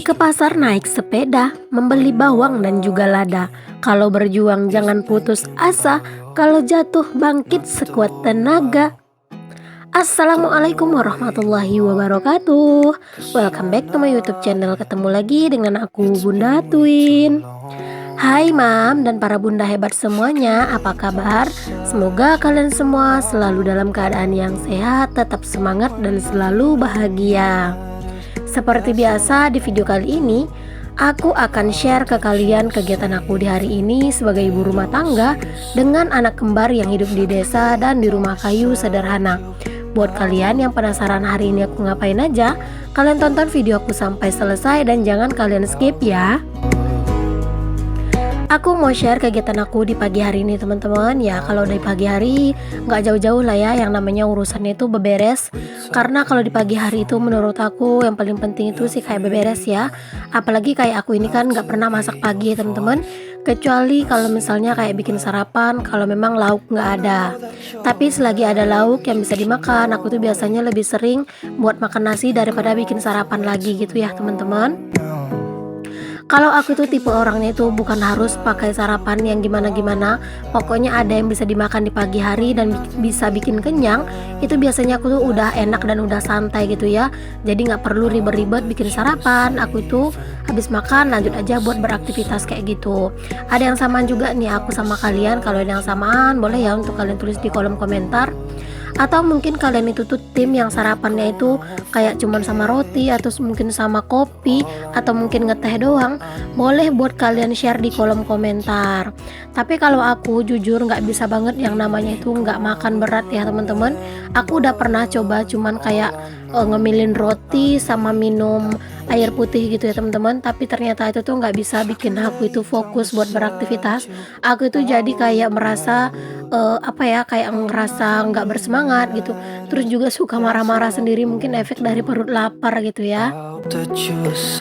Pergi ke pasar naik sepeda, membeli bawang dan juga lada. Kalau berjuang jangan putus asa, kalau jatuh bangkit sekuat tenaga. Assalamualaikum warahmatullahi wabarakatuh. Welcome back to my YouTube channel. Ketemu lagi dengan aku Bunda Twin. Hai Mam dan para bunda hebat semuanya, apa kabar? Semoga kalian semua selalu dalam keadaan yang sehat, tetap semangat dan selalu bahagia. Seperti biasa di video kali ini, aku akan share ke kalian kegiatan aku di hari ini sebagai ibu rumah tangga dengan anak kembar yang hidup di desa dan di rumah kayu sederhana. Buat kalian yang penasaran hari ini aku ngapain aja, kalian tonton video aku sampai selesai dan jangan kalian skip ya. Aku mau share kegiatan aku di pagi hari ini teman-teman. Ya kalau di pagi hari nggak jauh-jauh lah ya, yang namanya urusannya itu beberes. Karena kalau di pagi hari itu menurut aku yang paling penting itu sih kayak beberes ya. Apalagi kayak aku ini kan nggak pernah masak pagi teman-teman. Kecuali kalau misalnya kayak bikin sarapan kalau memang lauk nggak ada. Tapi selagi ada lauk yang bisa dimakan, aku tuh biasanya lebih sering buat makan nasi daripada bikin sarapan lagi gitu ya teman-teman. Kalau aku tuh tipe orangnya itu bukan harus pakai sarapan yang gimana-gimana. Pokoknya ada yang bisa dimakan di pagi hari dan bisa bikin kenyang. Itu biasanya aku tuh udah enak dan udah santai gitu ya. Jadi gak perlu ribet-ribet bikin sarapan. Aku itu habis makan lanjut aja buat beraktivitas kayak gitu. Ada yang samaan juga nih aku sama kalian. Kalau ada yang samaan boleh ya untuk kalian tulis di kolom komentar. Atau mungkin kalian itu tuh tim yang sarapannya itu kayak cuman sama roti atau mungkin sama kopi atau mungkin ngeteh doang. Boleh buat kalian share di kolom komentar. Tapi kalau aku jujur nggak bisa banget yang namanya itu nggak makan berat ya teman-teman. Aku udah pernah coba cuman kayak ngemilin roti sama minum air putih gitu ya teman-teman. Tapi ternyata itu tuh nggak bisa bikin aku itu fokus buat beraktivitas. Aku itu jadi kayak merasa kayak ngerasa nggak bersemangat gitu. Terus juga suka marah-marah sendiri, mungkin efek dari perut lapar gitu ya.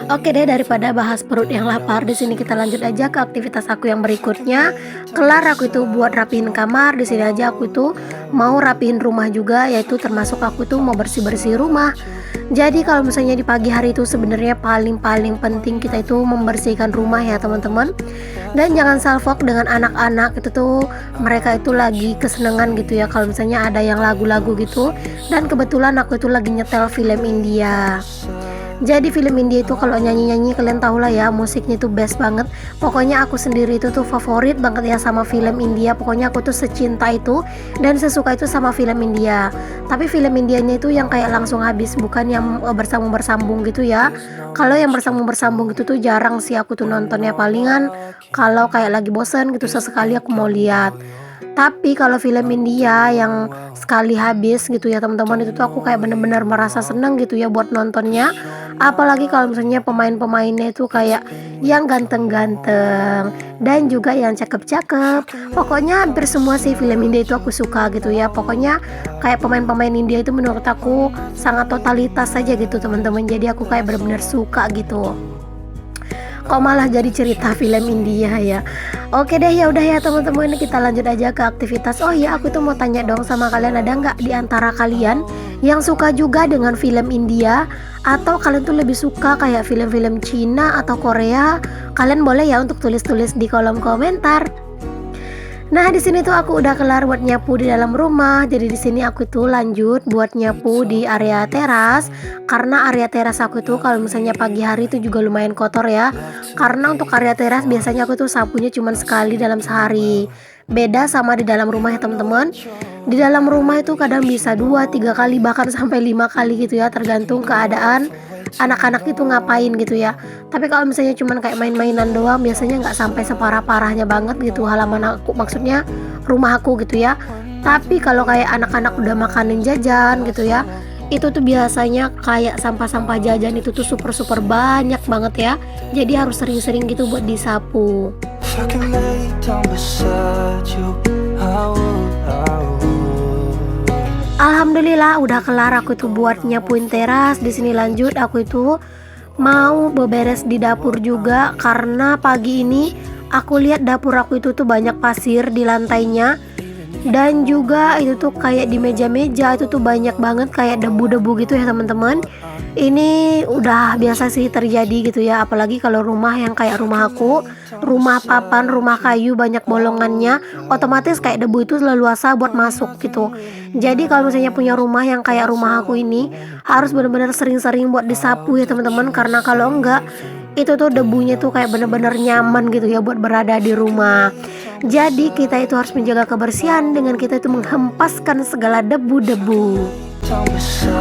Oke deh, daripada bahas perut yang lapar, di sini kita lanjut aja ke aktivitas aku yang berikutnya. Kelar aku itu buat rapihin kamar, di sini aja aku itu mau rapihin rumah juga, yaitu termasuk aku tuh mau bersih-bersih rumah. Jadi kalau misalnya di pagi hari itu sebenarnya paling penting kita itu membersihkan rumah ya teman-teman. Dan jangan salfok dengan anak-anak, itu tuh mereka itu lagi kesenangan gitu ya kalau misalnya ada yang lagu-lagu gitu. Dan kebetulan aku itu lagi nyetel film India. Jadi film India itu kalau nyanyi-nyanyi kalian tahu lah ya, musiknya itu best banget. Pokoknya aku sendiri itu tuh favorit banget ya sama film India. Pokoknya aku tuh secinta itu dan sesuka itu sama film India. Tapi film Indianya itu yang kayak langsung habis, bukan yang bersambung-bersambung gitu ya. Kalau yang bersambung-bersambung itu tuh jarang sih aku tuh nontonnya, palingan kalau kayak lagi bosen gitu sesekali aku mau lihat. Tapi kalau film India yang sekali habis gitu ya teman-teman, itu tuh aku kayak bener-bener merasa seneng gitu ya buat nontonnya. Apalagi kalau misalnya pemain-pemainnya itu kayak yang ganteng-ganteng dan juga yang cakep-cakep. Pokoknya hampir semua sih film India itu aku suka gitu ya. Pokoknya kayak pemain-pemain India itu menurut aku sangat totalitas saja gitu teman-teman. Jadi aku kayak bener-bener suka gitu. Kok malah jadi cerita film India ya. Oke deh, ya udah ya teman-teman, kita lanjut aja ke aktivitas. Oh ya, aku tuh mau tanya dong sama kalian, ada nggak di antara kalian yang suka juga dengan film India, atau kalian tuh lebih suka kayak film-film Cina atau Korea? Kalian boleh ya untuk tulis-tulis di kolom komentar. Nah, di sini tuh aku udah kelar buat nyapu di dalam rumah. Jadi di sini aku tuh lanjut buat nyapu di area teras. Karena area teras aku tuh kalau misalnya pagi hari itu juga lumayan kotor ya. Karena untuk area teras biasanya aku tuh sapunya cuma sekali dalam sehari. Beda sama di dalam rumah ya teman-teman. Di dalam rumah itu kadang bisa 2-3 kali bahkan sampai 5 kali gitu ya, tergantung keadaan anak-anak itu ngapain gitu ya. Tapi kalau misalnya cuman kayak main-mainan doang, biasanya nggak sampai separah-parahnya banget gitu halaman aku, maksudnya rumah aku gitu ya. Tapi kalau kayak anak-anak udah makanin jajan gitu ya, itu tuh biasanya kayak sampah-sampah jajan itu tuh super banyak banget ya. Jadi harus sering-sering gitu buat disapu. Alhamdulillah udah kelar aku tuh buat nyapuin teras. Di sini lanjut aku itu mau beberes di dapur juga, karena pagi ini aku lihat dapur aku itu tuh banyak pasir di lantainya. Dan juga itu tuh kayak di meja-meja itu tuh banyak banget kayak debu-debu gitu ya teman-teman. Ini udah biasa sih terjadi gitu ya, apalagi kalau rumah yang kayak rumah aku, rumah papan, rumah kayu banyak bolongannya, otomatis kayak debu itu leluasa buat masuk gitu. Jadi kalau misalnya punya rumah yang kayak rumah aku ini, harus benar-benar sering-sering buat disapu ya teman-teman, karena kalau enggak itu tuh debunya tuh kayak bener-bener nyaman gitu ya buat berada di rumah. Jadi kita itu harus menjaga kebersihan dengan kita itu menghempaskan segala debu-debu.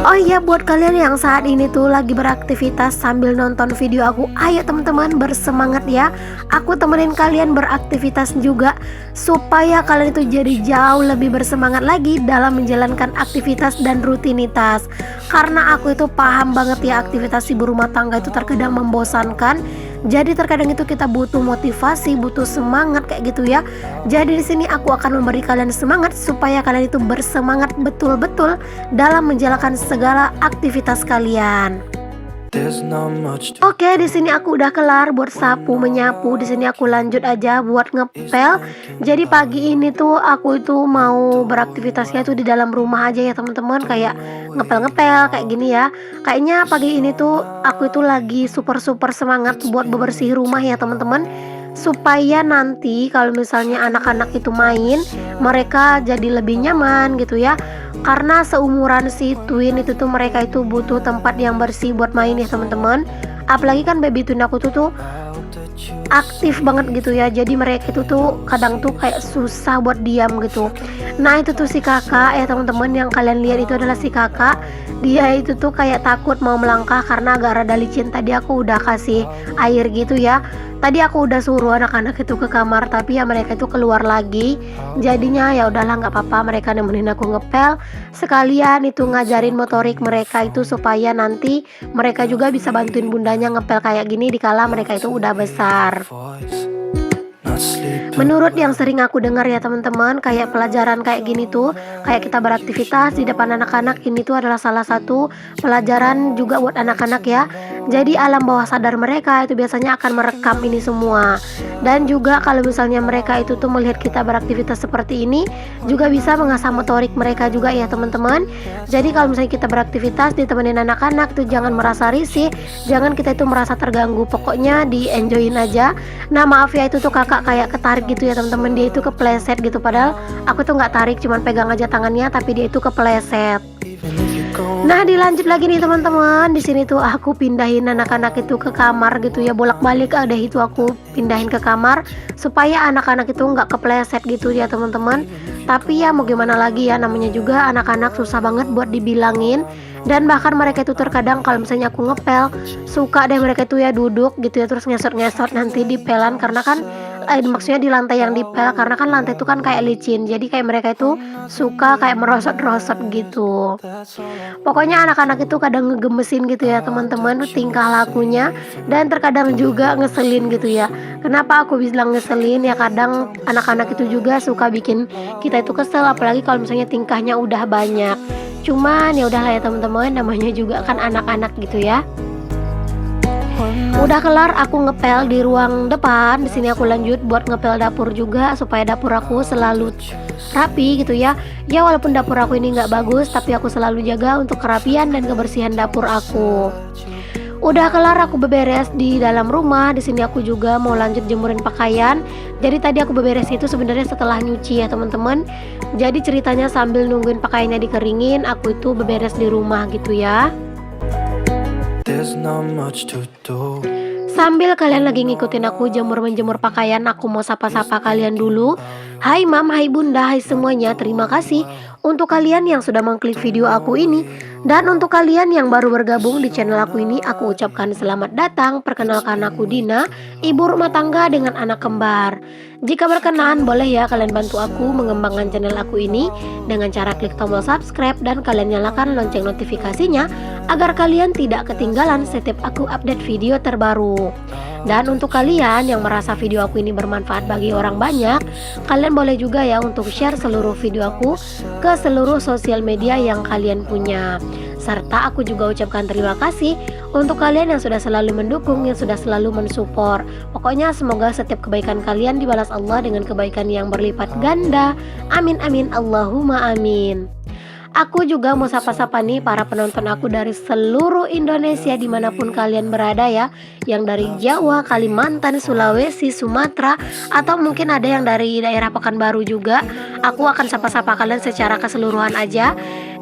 Oh iya, buat kalian yang saat ini tuh lagi beraktivitas sambil nonton video aku, ayo teman-teman bersemangat ya. Aku temenin kalian beraktivitas juga supaya kalian itu jadi jauh lebih bersemangat lagi dalam menjalankan aktivitas dan rutinitas. Karena aku itu paham banget ya, aktivitas ibu rumah tangga itu terkadang membosankan. Jadi terkadang itu kita butuh motivasi, butuh semangat kayak gitu ya. Jadi di sini aku akan memberi kalian semangat supaya kalian itu bersemangat betul-betul dalam menjalankan segala aktivitas kalian. Oke, di sini aku udah kelar buat sapu menyapu. Di sini aku lanjut aja buat ngepel. Jadi pagi ini tuh aku itu mau beraktivitasnya tuh di dalam rumah aja ya teman-teman, kayak ngepel-ngepel kayak gini ya. Kayaknya pagi ini tuh aku itu lagi super semangat buat bebersih rumah ya teman-teman, supaya nanti kalau misalnya anak-anak itu main, mereka jadi lebih nyaman gitu ya. Karena seumuran si twin itu tuh mereka itu butuh tempat yang bersih buat main ya teman-teman. Apalagi kan baby twin aku tuh aktif banget gitu ya. Jadi mereka itu tuh kadang tuh kayak susah buat diam gitu. Nah itu tuh si kakak ya teman-teman, yang kalian lihat itu adalah si kakak. Dia itu tuh kayak takut mau melangkah karena agak rada licin. Tadi aku udah kasih air gitu ya. Tadi aku udah suruh anak-anak itu ke kamar, tapi ya mereka itu keluar lagi. Jadinya ya udahlah, nggak apa-apa, mereka nemenin aku ngepel. Sekalian itu ngajarin motorik mereka itu supaya nanti mereka juga bisa bantuin bundanya ngepel kayak gini dikala mereka itu udah besar. Menurut yang sering aku dengar ya teman-teman, kayak pelajaran kayak gini tuh, kayak kita beraktivitas di depan anak-anak, ini tuh adalah salah satu pelajaran juga buat anak-anak ya. Jadi alam bawah sadar mereka itu biasanya akan merekam ini semua. Dan juga kalau misalnya mereka itu tuh melihat kita beraktivitas seperti ini, juga bisa mengasah motorik mereka juga ya teman-teman. Jadi kalau misalnya kita beraktivitas ditemenin anak-anak tuh jangan merasa risih, jangan kita itu merasa terganggu, pokoknya di enjoyin aja. Nah maaf ya, itu tuh kakak kayak ketarik gitu ya teman-teman, dia itu kepleset gitu, padahal aku tuh nggak tarik, cuman pegang aja tangannya, tapi dia itu kepleset. Nah dilanjut lagi nih teman-teman, di sini tuh aku pindahin anak-anak itu ke kamar gitu ya, bolak-balik ada itu aku pindahin ke kamar supaya anak-anak itu nggak kepleset gitu ya teman-teman. Tapi ya mau gimana lagi ya, namanya juga anak-anak susah banget buat dibilangin. Dan bahkan mereka itu terkadang kalau misalnya aku ngepel, suka deh mereka itu ya duduk gitu ya, terus ngesot-ngesot nanti di pelan, karena kan maksudnya di lantai yang dipel, karena kan lantai itu kan kayak licin, jadi kayak mereka itu suka kayak merosot-rosot gitu. Pokoknya anak-anak itu kadang ngegemesin gitu ya teman-teman tingkah lakunya, dan terkadang juga ngeselin gitu ya. Kenapa aku bilang ngeselin ya, kadang anak-anak itu juga suka bikin kita itu kesel, apalagi kalau misalnya tingkahnya udah banyak. Cuman ya udahlah ya teman-teman, namanya juga kan anak-anak gitu ya. Udah kelar aku ngepel di ruang depan. Di sini aku lanjut buat ngepel dapur juga supaya dapur aku selalu rapi gitu ya. Ya walaupun dapur aku ini nggak bagus, tapi aku selalu jaga untuk kerapian dan kebersihan dapur aku. Udah kelar aku beberes di dalam rumah. Di sini aku juga mau lanjut jemurin pakaian. Jadi tadi aku beberes itu sebenarnya setelah nyuci ya teman-teman. Jadi ceritanya sambil nungguin pakaiannya dikeringin, aku itu beberes di rumah gitu ya. Sambil kalian lagi ngikutin aku jemur-menjemur pakaian, aku mau sapa-sapa kalian dulu. Hai Mam, hai Bunda, hai semuanya. Terima kasih untuk kalian yang sudah mengklik video aku ini. Dan untuk kalian yang baru bergabung di channel aku ini, aku ucapkan selamat datang. Perkenalkan aku Dina, ibu rumah tangga dengan anak kembar. Jika berkenan, boleh ya kalian bantu aku mengembangkan channel aku ini dengan cara klik tombol subscribe dan kalian nyalakan lonceng notifikasinya agar kalian tidak ketinggalan setiap aku update video terbaru. Dan untuk kalian yang merasa video aku ini bermanfaat bagi orang banyak, kalian boleh juga ya untuk share seluruh video aku ke seluruh sosial media yang kalian punya. Serta aku juga ucapkan terima kasih Untuk kalian yang sudah selalu mendukung, yang sudah selalu mensupport. Pokoknya semoga setiap kebaikan kalian dibalas Allah dengan kebaikan yang berlipat ganda. Amin amin Allahumma amin. Aku juga mau sapa-sapa nih para penonton aku dari seluruh Indonesia dimanapun kalian berada ya. Yang dari Jawa, Kalimantan, Sulawesi, Sumatera, atau mungkin ada yang dari daerah Pekanbaru juga. Aku akan sapa-sapa kalian secara keseluruhan aja.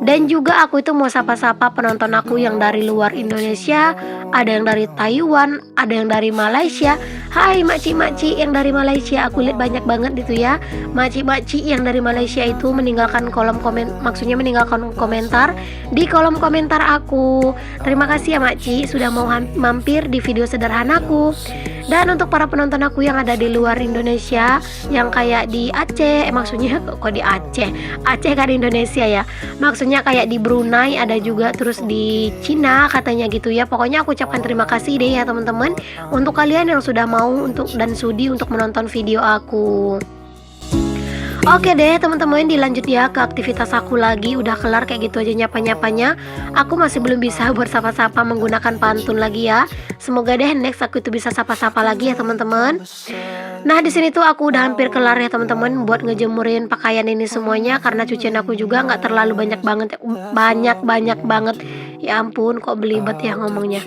Dan juga aku itu mau sapa-sapa penonton aku yang dari luar Indonesia. Ada yang dari Taiwan, ada yang dari Malaysia. Hai makcik-makcik yang dari Malaysia, aku lihat banyak banget itu ya. Makcik-makcik yang dari Malaysia itu meninggalkan maksudnya meninggalkan komentar di kolom komentar aku. Terima kasih ya makcik sudah mau mampir di video sederhanaku. Dan untuk para penonton aku yang ada di luar Indonesia, yang kayak di Aceh, maksudnya kok di Aceh? Aceh kan Indonesia ya. Maksudnya kayak di Brunei ada juga, terus di Cina katanya gitu ya. Pokoknya aku ucapkan terima kasih deh ya teman-teman untuk kalian yang sudah mau untuk dan sudi untuk menonton video aku. Oke deh teman-teman, dilanjut ya ke aktivitas aku lagi. Udah kelar kayak gitu aja nyapa-nyapanya. Aku masih belum bisa bersapa-sapa menggunakan pantun lagi ya. Semoga deh next aku itu bisa sapa-sapa lagi ya teman-teman. Nah di sini tuh aku udah hampir kelar ya teman-teman buat ngejemurin pakaian ini semuanya, karena cucian aku juga nggak terlalu banyak banget. Ya ampun kok belibet ya ngomongnya.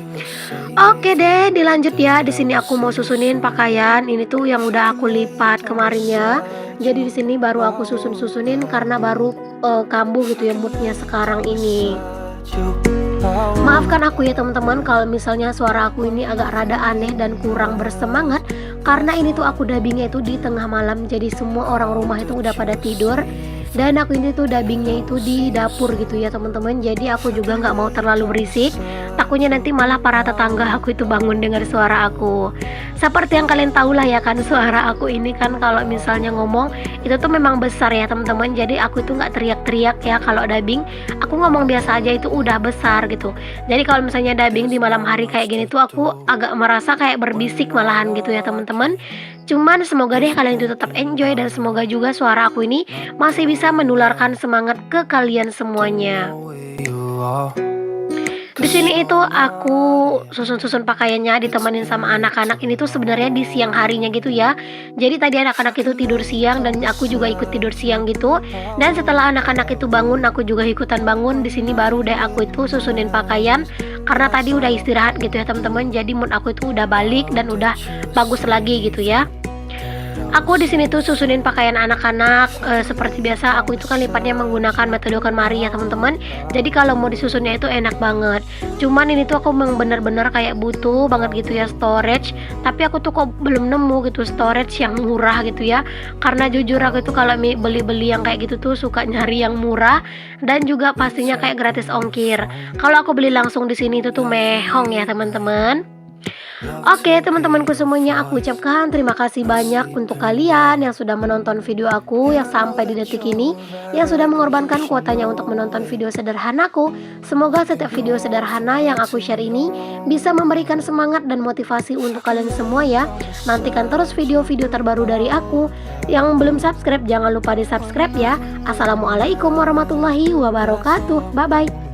Oke deh, dilanjut ya. Di sini aku mau susunin pakaian ini tuh yang udah aku lipat kemarin ya. Jadi di sini baru aku susunin karena baru kambuh gitu ya moodnya sekarang ini. Maafkan aku ya teman-teman kalau misalnya suara aku ini agak rada aneh dan kurang bersemangat, karena ini tuh aku dubbingnya itu di tengah malam, jadi semua orang rumah itu udah pada tidur. Dan aku ini tuh dubbingnya itu di dapur gitu ya teman-teman. Jadi aku juga nggak mau terlalu berisik. Takutnya nanti malah para tetangga aku itu bangun dengar suara aku. Seperti yang kalian tahu lah ya kan, suara aku ini kan kalau misalnya ngomong itu tuh memang besar ya teman-teman. Jadi aku itu nggak teriak-teriak ya kalau dubbing. Aku ngomong biasa aja itu udah besar gitu. Jadi kalau misalnya dubbing di malam hari kayak gini tuh aku agak merasa kayak berbisik malahan gitu ya teman-teman. Cuman semoga deh kalian itu tetap enjoy, dan semoga juga suara aku ini masih bisa menularkan semangat ke kalian semuanya. Di sini itu aku susun pakaiannya ditemenin sama anak-anak. Ini tuh sebenarnya di siang harinya gitu ya. Jadi tadi anak-anak itu tidur siang dan aku juga ikut tidur siang gitu. Dan setelah anak-anak itu bangun, aku juga ikutan bangun. Di sini baru deh aku itu susunin pakaian karena tadi udah istirahat gitu ya teman-teman. Jadi mood aku itu udah balik dan udah bagus lagi gitu ya. Aku di sini tuh susunin pakaian anak-anak seperti biasa. Aku itu kan lipatnya menggunakan metode KonMari ya teman-teman. Jadi kalau mau disusunnya itu enak banget. Cuman ini tuh aku memang bener-bener kayak butuh banget gitu ya storage. Tapi aku tuh kok belum nemu gitu storage yang murah gitu ya. Karena jujur aku itu kalau beli-beli yang kayak gitu tuh suka nyari yang murah dan juga pastinya kayak gratis ongkir. Kalau aku beli langsung di sini itu tuh mehong ya teman-teman. Oke teman-temanku semuanya, aku ucapkan terima kasih banyak untuk kalian yang sudah menonton video aku yang sampai di detik ini, yang sudah mengorbankan kuotanya untuk menonton video sederhanaku. Semoga setiap video sederhana yang aku share ini bisa memberikan semangat dan motivasi untuk kalian semua ya. Nantikan terus video-video terbaru dari aku. Yang belum subscribe jangan lupa di subscribe ya. Assalamualaikum warahmatullahi wabarakatuh. Bye bye.